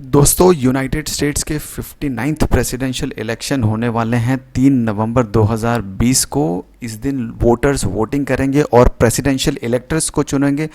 दोस्तों United states के 59th presidential election होने वाले हैं 3 नवंबर 2020 को। इस दिन वोटर्स वोटिंग करेंगे और प्रेसिडेंशियल इलेक्टर्स को चुनेंगे।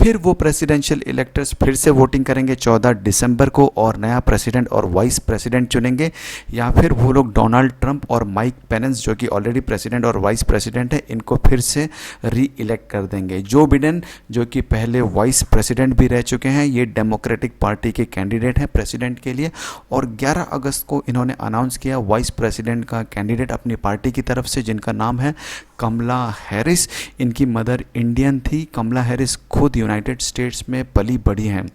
फिर वो प्रेसिडेंशियल इलेक्टर्स फिर से वोटिंग करेंगे 14 दिसंबर को और नया प्रेसिडेंट और वाइस प्रेसिडेंट चुनेंगे, या फिर वो लोग डोनाल्ड ट्रंप और माइक पेनेंस जो कि ऑलरेडी प्रेसिडेंट और वाइस प्रेसिडेंट है इनको फिर से री इलेक्ट कर देंगे। जो बिडेन जो कि पहले वाइस प्रेसिडेंट भी रह चुके हैं, ये डेमोक्रेटिक पार्टी के कैंडिडेट हैं प्रेसिडेंट के लिए, और 11 अगस्त को इन्होंने अनाउंस किया वाइस प्रेसिडेंट का कैंडिडेट अपनी पार्टी की तरफ से, जिनका नाम है कमला हैरिस। इनकी मदर इंडियन थी। कमला हैरिस खुद यूनाइटेड स्टेट्स में पली बढ़ी हैं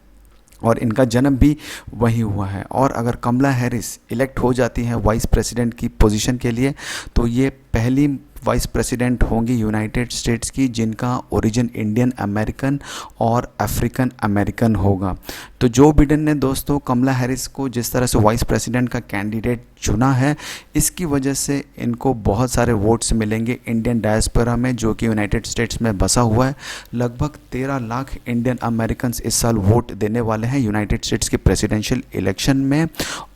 और इनका जन्म भी वहीं हुआ है। और अगर कमला हैरिस इलेक्ट हो जाती हैं वाइस प्रेसिडेंट की पोजीशन के लिए, तो ये पहली वाइस प्रेसिडेंट होंगी यूनाइटेड स्टेट्स की जिनका ओरिजिन इंडियन अमेरिकन और अफ्रीकन अमेरिकन होगा। तो जो बिडेन ने दोस्तों कमला हैरिस को जिस तरह से वाइस प्रेसिडेंट का कैंडिडेट चुना है, इसकी वजह से इनको बहुत सारे वोट्स मिलेंगे इंडियन डायस्पोरा में जो कि यूनाइटेड स्टेट्स में बसा हुआ है। लगभग 13 लाख इंडियन अमेरिकन इस साल वोट देने वाले हैं यूनाइटेड स्टेट्स के प्रेसिडेंशियल इलेक्शन में।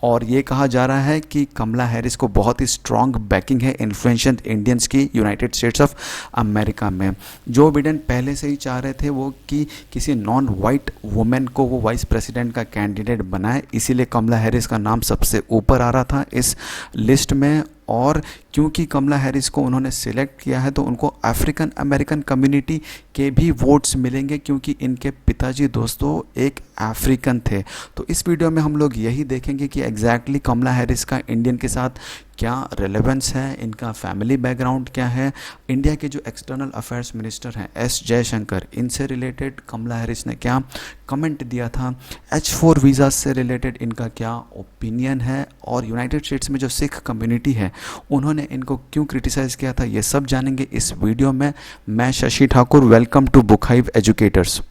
और ये कहा जा रहा है कि कमला हैरिस को बहुत ही स्ट्रॉन्ग बैकिंग है इन्फ्लुएंशियल इंडियंस की यूनाइटेड स्टेट्स ऑफ अमेरिका में। जो बिडेन पहले से ही चाह रहे थे वो कि किसी नॉन वाइट वुमेन को वो वाइस प्रेसिडेंट का कैंडिडेट बनाए, इसीलिए कमला हैरिस का नाम सबसे ऊपर आ रहा था इस लिस्ट में। और क्योंकि कमला हैरिस को उन्होंने सिलेक्ट किया है तो उनको अफ्रीकन अमेरिकन कम्युनिटी के भी वोट्स मिलेंगे, क्योंकि इनके पिताजी दोस्तों एक अफ्रीकन थे। तो इस वीडियो में हम लोग यही देखेंगे कि एग्जैक्टली कमला हैरिस का इंडियन के साथ क्या रेलेवेंस है, इनका फैमिली बैकग्राउंड क्या है। इंडिया के जो एक्सटर्नल अफेयर्स मिनिस्टर हैं एस जयशंकर, इनसे रिलेटेड कमला हैरिस ने क्या कमेंट दिया था, H4 वीज़ा से रिलेटेड इनका क्या ओपिनियन है, और यूनाइटेड स्टेट्स में जो सिख कम्युनिटी है उन्होंने इनको क्यों क्रिटिसाइज़ किया था, ये सब जानेंगे इस वीडियो में। मैं Shashi Thakur, welcome to Book Hive Educators.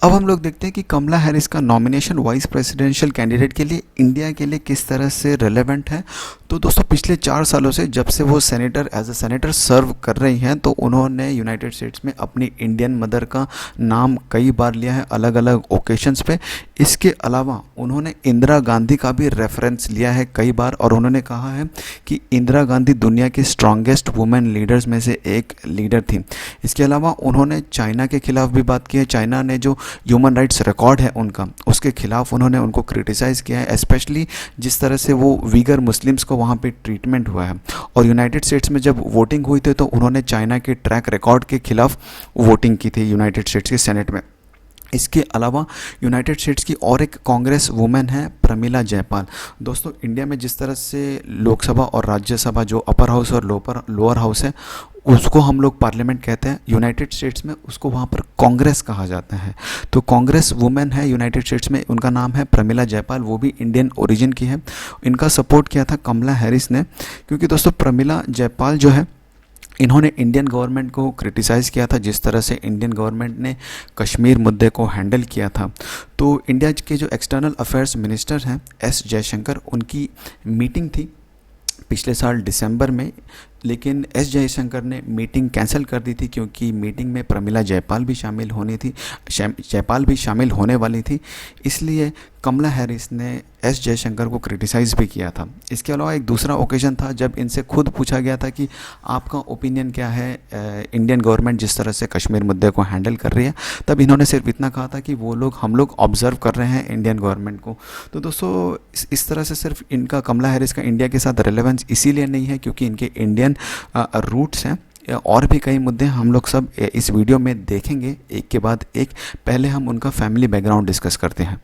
अब हम लोग देखते हैं कि कमला हैरिस का नॉमिनेशन वाइस प्रेसिडेंशियल कैंडिडेट के लिए इंडिया के लिए किस तरह से रेलेवेंट है। तो दोस्तों पिछले 4 सालों से जब से वो सेनेटर एज अ सेनेटर सर्व कर रही हैं, तो उन्होंने यूनाइटेड स्टेट्स में अपनी इंडियन मदर का नाम कई बार लिया है अलग अलग ओकेशंस पे। इसके अलावा उन्होंने इंदिरा गांधी का भी रेफरेंस लिया है कई बार, और उन्होंने कहा है कि इंदिरा गांधी दुनिया की स्ट्रॉन्गेस्ट वुमेन लीडर्स में से एक लीडर थी। इसके अलावा उन्होंने चाइना के खिलाफ भी बात की है। चाइना ने जो ह्यूमन राइट्स रिकॉर्ड है उनका, उसके खिलाफ उन्होंने उनको क्रिटिसाइज़ किया है, स्पेशली जिस तरह से वो वीगर मुस्लिम्स को वहाँ पे ट्रीटमेंट हुआ है। और यूनाइटेड स्टेट्स में जब वोटिंग हुई थी तो उन्होंने चाइना के ट्रैक रिकॉर्ड के खिलाफ वोटिंग की थी यूनाइटेड स्टेट्स के सेनेट में। इसके अलावा यूनाइटेड स्टेट्स की और एक कांग्रेस वुमेन है प्रमिला जयपाल। दोस्तों इंडिया में जिस तरह से लोकसभा और राज्यसभा जो अपर हाउस और लोअर हाउस है उसको हम लोग पार्लियामेंट कहते हैं, यूनाइटेड स्टेट्स में उसको वहाँ पर कांग्रेस कहा जाता है। तो कांग्रेस वुमेन है यूनाइटेड स्टेट्स में, उनका नाम है प्रमिला जयपाल, वो भी इंडियन ओरिजिन की है। इनका सपोर्ट किया था कमला हैरिस ने, क्योंकि दोस्तों प्रमिला जयपाल जो है इन्होंने इंडियन गवर्नमेंट को क्रिटिसाइज़ किया था जिस तरह से इंडियन गवर्नमेंट ने कश्मीर मुद्दे को हैंडल किया था। तो इंडिया के जो एक्सटर्नल अफेयर्स मिनिस्टर हैं एस जयशंकर, उनकी मीटिंग थी पिछले साल दिसंबर में, लेकिन एस जयशंकर ने मीटिंग कैंसिल कर दी थी क्योंकि मीटिंग में प्रमिला जयपाल भी शामिल होने वाली थी। इसलिए कमला हैरिस ने एस जयशंकर को क्रिटिसाइज़ भी किया था। इसके अलावा एक दूसरा ओकेजन था जब इनसे खुद पूछा गया था कि आपका ओपिनियन क्या है इंडियन गवर्नमेंट जिस तरह से कश्मीर मुद्दे को हैंडल कर रही है। तब इन्होंने सिर्फ इतना कहा था कि हम लोग ऑब्जर्व कर रहे हैं इंडियन गवर्नमेंट को। तो दोस्तों इस तरह से सिर्फ इनका कमला हैरिस का इंडिया के साथ रेलेवेंस इसीलिए नहीं है क्योंकि इनके इंडियन रूट्स हैं। और भी कई मुद्दे हम लोग सब इस वीडियो में देखेंगे एक के बाद एक। पहले हम उनका फैमिली बैकग्राउंड डिस्कस करते हैं।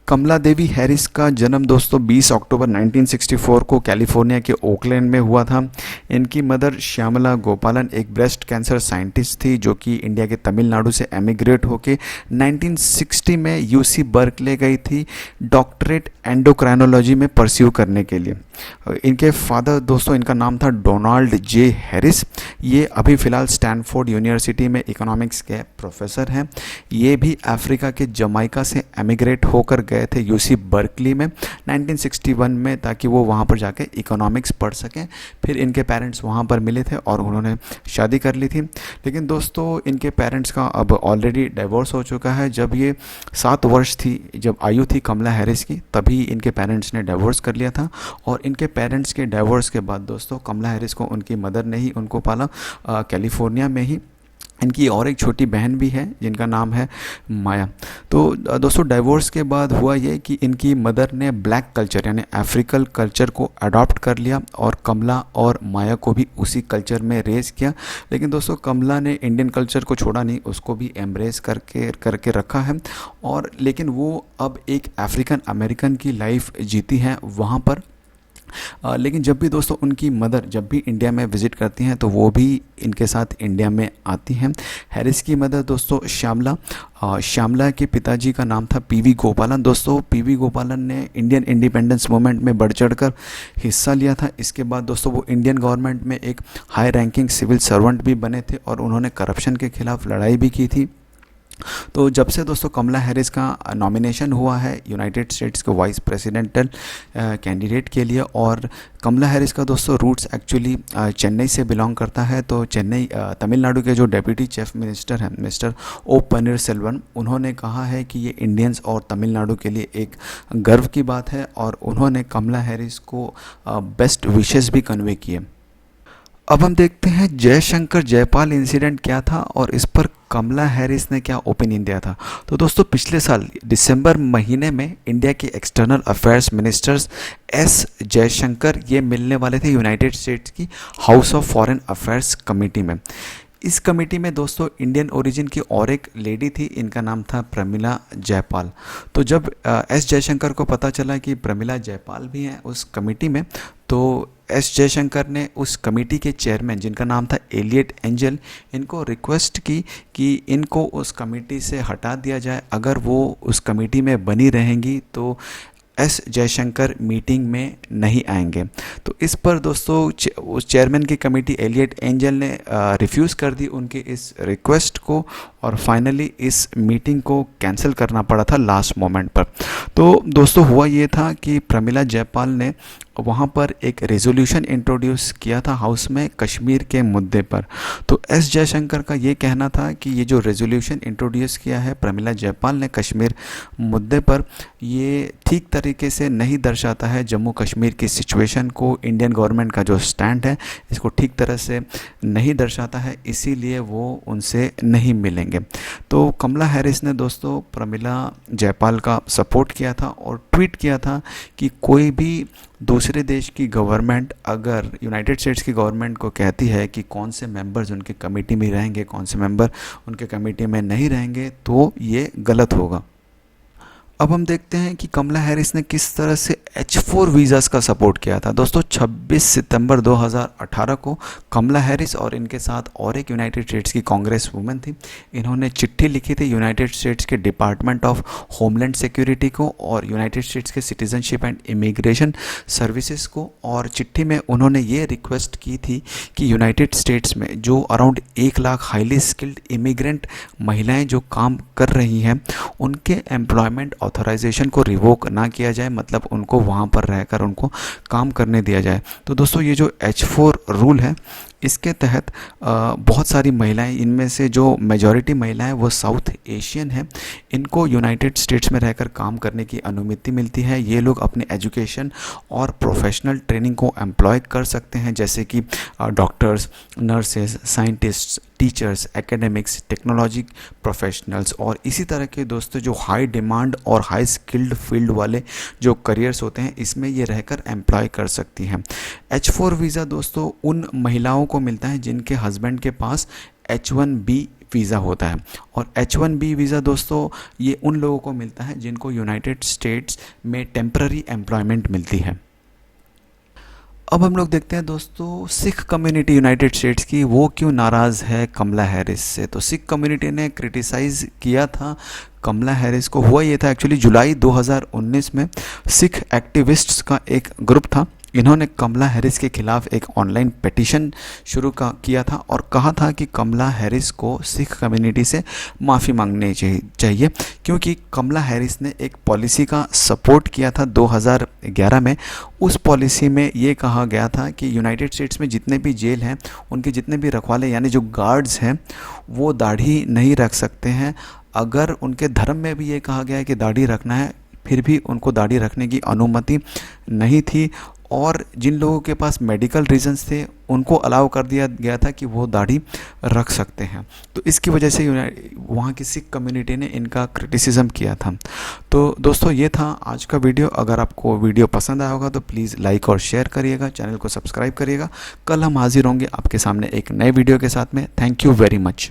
कमला देवी हैरिस का जन्म दोस्तों 20 अक्टूबर 1964 को कैलिफोर्निया के ओकलैंड में हुआ था। इनकी मदर श्यामला गोपालन एक ब्रेस्ट कैंसर साइंटिस्ट थी जो कि इंडिया के तमिलनाडु से एमिग्रेट होके 1960 में यूसी बर्कले गई थी डॉक्टरेट एंडोक्राइनोलॉजी में परस्यू करने के लिए। इनके फादर दोस्तों, इनका नाम था डोनाल्ड जे हैरिस। ये अभी फ़िलहाल स्टैनफोर्ड यूनिवर्सिटी में इकोनॉमिक्स के प्रोफेसर हैं। ये भी अफ्रीका के जमाइका से एमिग्रेट होकर गए थे यूसी बर्कली में 1961 में, ताकि वो वहाँ पर जाके इकोनॉमिक्स पढ़ सकें। फिर इनके पेरेंट्स वहाँ पर मिले थे और उन्होंने शादी कर ली थी। लेकिन दोस्तों, इनके पेरेंट्स का अब ऑलरेडी डिवोर्स हो चुका है। जब ये 7 वर्ष थी, जब आयु थी कमला हैरिस की, तभी इनके पेरेंट्स ने डिवोर्स कर लिया था। और इनके पेरेंट्स के डिवोर्स के बाद दोस्तों, कमला हैरिस को उनकी मदर ने ही उनको पाला, कैलिफोर्निया में ही। इनकी और एक छोटी बहन भी है जिनका नाम है माया। तो दोस्तों, डिवोर्स के बाद हुआ ये कि इनकी मदर ने ब्लैक कल्चर यानी अफ्रीकन कल्चर को अडॉप्ट कर लिया और कमला और माया को भी उसी कल्चर में रेज किया। लेकिन दोस्तों, कमला ने इंडियन कल्चर को छोड़ा नहीं, उसको भी एम्ब्रेस करके रखा है। और लेकिन वो अब एक अफ्रीकन अमेरिकन की लाइफ जीती है वहाँ पर। लेकिन जब भी दोस्तों उनकी मदर जब भी इंडिया में विज़िट करती हैं तो वो भी इनके साथ इंडिया में आती हैं। हैरिस की मदर दोस्तों श्यामला के पिताजी का नाम था पीवी गोपालन। दोस्तों, पीवी गोपालन ने इंडियन इंडिपेंडेंस मूवमेंट में बढ़ चढ़कर हिस्सा लिया था। इसके बाद दोस्तों वो इंडियन गवर्नमेंट में एक हाई रैंकिंग सिविल सर्वेंट भी बने थे और उन्होंने करप्शन के खिलाफ लड़ाई भी की थी। तो जब से दोस्तों कमला हैरिस का नॉमिनेशन हुआ है यूनाइटेड स्टेट्स के वाइस प्रेसिडेंटल कैंडिडेट के लिए, और कमला हैरिस का दोस्तों रूट्स एक्चुअली चेन्नई से बिलोंग करता है। तो चेन्नई तमिलनाडु के जो डेप्यूटी चीफ मिनिस्टर हैं मिस्टर ओ पनीरसेल्वम, उन्होंने कहा है कि ये इंडियंस और तमिलनाडु के लिए एक गर्व की बात है, और उन्होंने कमला हैरिस को बेस्ट विशेस भी कन्वे किए। अब हम देखते हैं जयशंकर जयपाल इंसिडेंट क्या था और इस पर कमला हैरिस ने क्या ओपिनियन दिया था। तो दोस्तों, पिछले साल दिसंबर महीने में इंडिया के external affairs ministers S Jaishankar ये मिलने वाले थे यूनाइटेड स्टेट्स की house of foreign affairs committee में। इस कमेटी में दोस्तों इंडियन ओरिजिन की और एक लेडी थी, इनका नाम था प्रमिला जयपाल। तो जब एस जयशंकर को पता चला कि प्रमिला जयपाल भी हैं उस कमेटी में, तो एस जयशंकर ने उस कमेटी के चेयरमैन जिनका नाम था एलियट एंजल, इनको रिक्वेस्ट की कि इनको उस कमेटी से हटा दिया जाए। अगर वो उस कमेटी में बनी रहेंगी तो एस जयशंकर मीटिंग में नहीं आएंगे। तो इस पर दोस्तों उस चेयरमैन की कमेटी एलियट एंजल ने रिफ्यूज़ कर दी उनके इस रिक्वेस्ट को, और फाइनली इस मीटिंग को कैंसिल करना पड़ा था लास्ट मोमेंट पर। तो दोस्तों हुआ ये था कि प्रमिला जयपाल ने वहाँ पर एक रेजोल्यूशन इंट्रोड्यूस किया था हाउस में कश्मीर के मुद्दे पर। तो एस जयशंकर का ये कहना था कि ये जो रेजोल्यूशन इंट्रोड्यूस किया है प्रमिला जयपाल ने कश्मीर मुद्दे पर, ये ठीक तरीके से नहीं दर्शाता है जम्मू कश्मीर की सिचुएशन को, इंडियन गवर्नमेंट का जो स्टैंड है इसको ठीक तरह से नहीं दर्शाता है, इसीलिए वो उनसे नहीं मिलेंगे। तो कमला हैरिस ने दोस्तों प्रमिला जयपाल का सपोर्ट किया था और ट्वीट किया था कि कोई भी दूसरे देश की गवर्नमेंट अगर यूनाइटेड स्टेट्स की गवर्नमेंट को कहती है कि कौन से मेंबर्स उनके कमेटी में रहेंगे, कौन से मेंबर उनके कमेटी में नहीं रहेंगे, तो ये गलत होगा। अब हम देखते हैं कि कमला हैरिस ने किस तरह से H4 वीज़ास का सपोर्ट किया था। दोस्तों 26 सितंबर 2018 को कमला हैरिस और इनके साथ और एक यूनाइटेड स्टेट्स की कांग्रेस वुमेन थी, इन्होंने चिट्ठी लिखी थी यूनाइटेड स्टेट्स के डिपार्टमेंट ऑफ होमलैंड सिक्योरिटी को और यूनाइटेड स्टेट्स के सिटीजनशिप एंड इमिग्रेशन सर्विसेज को, और चिट्ठी में उन्होंने ये रिक्वेस्ट की थी कि यूनाइटेड स्टेट्स में जो around 1 lakh highly skilled immigrant महिलाएँ जो काम कर रही हैं उनके एम्प्लॉयमेंट ऑथराइजेशन को रिवोक ना किया जाए, मतलब उनको वहाँ पर रहकर उनको काम करने दिया जाए। तो दोस्तों ये जो H4 रूल है इसके तहत बहुत सारी महिलाएं, इनमें से जो मेजॉरिटी महिलाएं वो साउथ एशियन हैं, इनको यूनाइटेड स्टेट्स में रहकर काम करने की अनुमति मिलती है। ये लोग अपने एजुकेशन और प्रोफेशनल ट्रेनिंग को एम्प्लॉय कर सकते हैं, जैसे कि doctors, nurses, scientists, teachers, academics, technology professionals, और इसी तरह के दोस्तों जो हाई डिमांड और हाई स्किल्ड फील्ड वाले जो करियर्स होते हैं इसमें ये रहकर एम्प्लॉय कर सकती हैं। H4 वीज़ा दोस्तों उन महिलाओं को मिलता है जिनके हस्बैंड के पास H1B वीज़ा होता है, और H1B वीज़ा दोस्तों ये उन लोगों को मिलता है जिनको यूनाइटेड स्टेट्स में टेम्पररी एम्प्लॉयमेंट मिलती है। अब हम लोग देखते हैं दोस्तों सिख कम्युनिटी यूनाइटेड स्टेट्स की वो क्यों नाराज़ है कमला हैरिस से। तो सिख कम्युनिटी ने क्रिटिसाइज़ किया था कमला हैरिस को। हुआ ये था एक्चुअली जुलाई 2019 में सिख एक्टिविस्ट्स का एक ग्रुप था इन्होंने कमला हैरिस के खिलाफ एक ऑनलाइन पिटीशन शुरू किया था और कहा था कि कमला हैरिस को सिख कम्युनिटी से माफ़ी मांगनी चाहिए, क्योंकि कमला हैरिस ने एक पॉलिसी का सपोर्ट किया था 2011 में। उस पॉलिसी में ये कहा गया था कि यूनाइटेड स्टेट्स में जितने भी जेल हैं उनके जितने भी रखवाले यानी जो गार्ड्स हैं वो दाढ़ी नहीं रख सकते हैं। अगर उनके धर्म में भी ये कहा गया है कि दाढ़ी रखना है, फिर भी उनको दाढ़ी रखने की अनुमति नहीं थी। और जिन लोगों के पास मेडिकल रीजंस थे उनको अलाउ कर दिया गया था कि वो दाढ़ी रख सकते हैं। तो इसकी वजह से वहाँ की सिख कम्युनिटी ने इनका क्रिटिसिज्म किया था। तो दोस्तों ये था आज का वीडियो। अगर आपको वीडियो पसंद आया होगा तो प्लीज़ लाइक और शेयर करिएगा, चैनल को सब्सक्राइब करिएगा। कल हम हाजिर होंगे आपके सामने एक नए वीडियो के साथ में। Thank you very much.